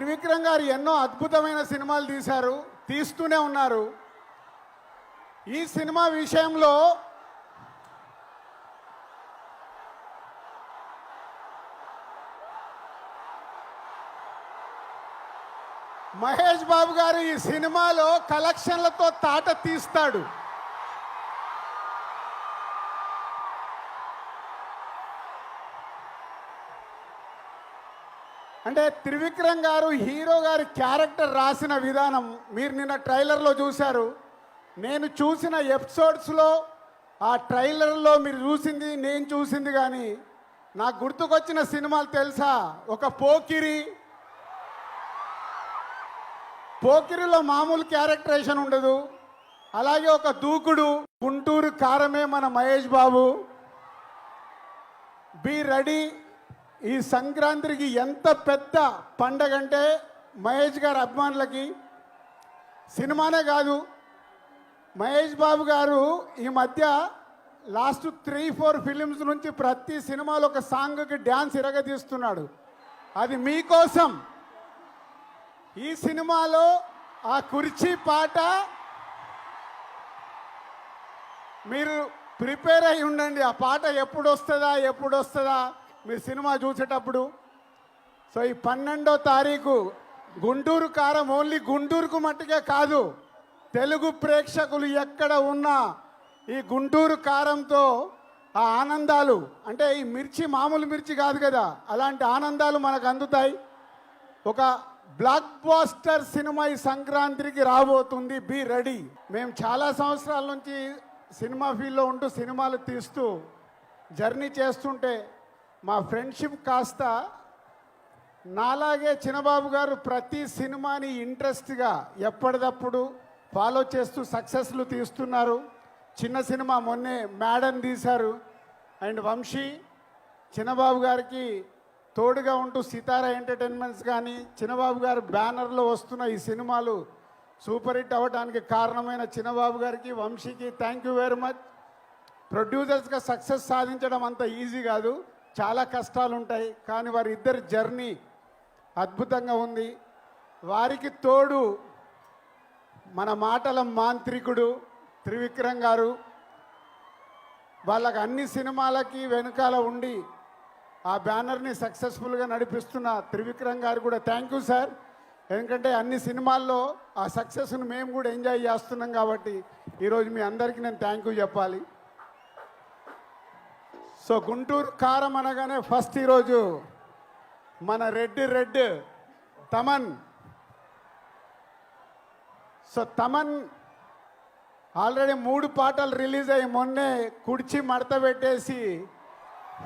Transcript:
త్రివిక్రమ్ గారు ఎన్నో అద్భుతమైన సినిమాలు తీశారు, తీస్తూనే ఉన్నారు. ఈ సినిమా విషయంలో మహేష్ బాబు గారు ఈ సినిమాలో కలెక్షన్లతో తాట తీస్తాడు. అంటే త్రివిక్రమ్ గారు హీరో గారి క్యారెక్టర్ రాసిన విధానం మీరు నిన్న ట్రైలర్లో చూశారు. నేను చూసిన ఎపిసోడ్స్లో ఆ ట్రైలర్లో మీరు చూసింది నేను చూసింది కానీ నాకు గుర్తుకొచ్చిన సినిమాలు తెలుసా? ఒక పోకిరిలో మామూలు క్యారెక్టరేషన్ ఉండదు. అలాగే ఒక దూకుడు, గుంటూరు కారమే మన మహేష్ బాబు. Be ready. ఈ సంక్రాంతికి ఎంత పెద్ద పండగ అంటే మహేష్ గారి అభిమానులకి సినిమానే కాదు, మహేష్ బాబు గారు ఈ మధ్య లాస్ట్ 3-4 ఫిలిమ్స్ నుంచి ప్రతి సినిమాలో ఒక సాంగ్కి డ్యాన్స్ ఇరగదీస్తున్నాడు. అది మీకోసం. ఈ సినిమాలో ఆ కుర్చీ పాట మీరు ప్రిపేర్ అయి ఉండండి. ఆ పాట ఎప్పుడు వస్తుందా మీరు సినిమా చూసేటప్పుడు. సో ఈ 12వ తారీఖు గుంటూరు కారం ఓన్లీ గుంటూరుకు మట్టుకే కాదు, తెలుగు ప్రేక్షకులు ఎక్కడ ఉన్నా ఈ గుంటూరు కారంతో ఆ ఆనందాలు, అంటే ఈ మిర్చి మామూలు మిర్చి కాదు కదా, అలాంటి ఆనందాలు మనకు అందుతాయి. ఒక బ్లాక్ బాస్టర్ సినిమా ఈ సంక్రాంతికి రాబోతుంది. Be ready. మేము చాలా సంవత్సరాల నుంచి సినిమా ఫీల్డ్లో ఉంటూ సినిమాలు తీస్తూ జర్నీ చేస్తుంటే మా ఫ్రెండ్షిప్ కాస్త నాలాగే చిన్నబాబు గారు ప్రతి సినిమాని ఇంట్రెస్ట్గా ఎప్పటికప్పుడు ఫాలో చేస్తూ సక్సెస్లు తీస్తున్నారు. చిన్న సినిమా మొన్నే మేడన్ తీశారు. అండ్ వంశీ చిన్నబాబు గారికి తోడుగా ఉంటూ సితారా ఎంటర్టైన్మెంట్స్ కానీ చిన్నబాబు గారు బ్యానర్లో వస్తున్న ఈ సినిమాలు సూపర్ హిట్ అవ్వడానికి కారణమైన చిన్నబాబు గారికి, వంశీకి థ్యాంక్ యూ వెరీ మచ్. ప్రొడ్యూసర్స్గా సక్సెస్ సాధించడం అంత ఈజీ కాదు, చాలా కష్టాలు ఉంటాయి. కానీ వారి ఇద్దరి జర్నీ అద్భుతంగా ఉంది. వారికి తోడు మన మాటల మాంత్రికుడు త్రివిక్రమ్ గారు. వాళ్ళకి అన్ని సినిమాలకి వెనుకాల ఉండి ఆ బ్యానర్ని సక్సెస్ఫుల్గా నడిపిస్తున్న త్రివిక్రమ్ గారు కూడా థ్యాంక్ యూ సార్. ఎందుకంటే అన్ని సినిమాల్లో ఆ సక్సెస్ను మేము కూడా ఎంజాయ్ చేస్తున్నాం కాబట్టి ఈరోజు మీ అందరికీ నేను థ్యాంక్ యూ చెప్పాలి. సో గుంటూరు కారం అనగానే ఫస్ట్ ఈరోజు మన red Thaman. So Thaman already 3 పాటలు రిలీజ్ అయ్యి మొన్నే కుర్చీ మడత పెట్టేసి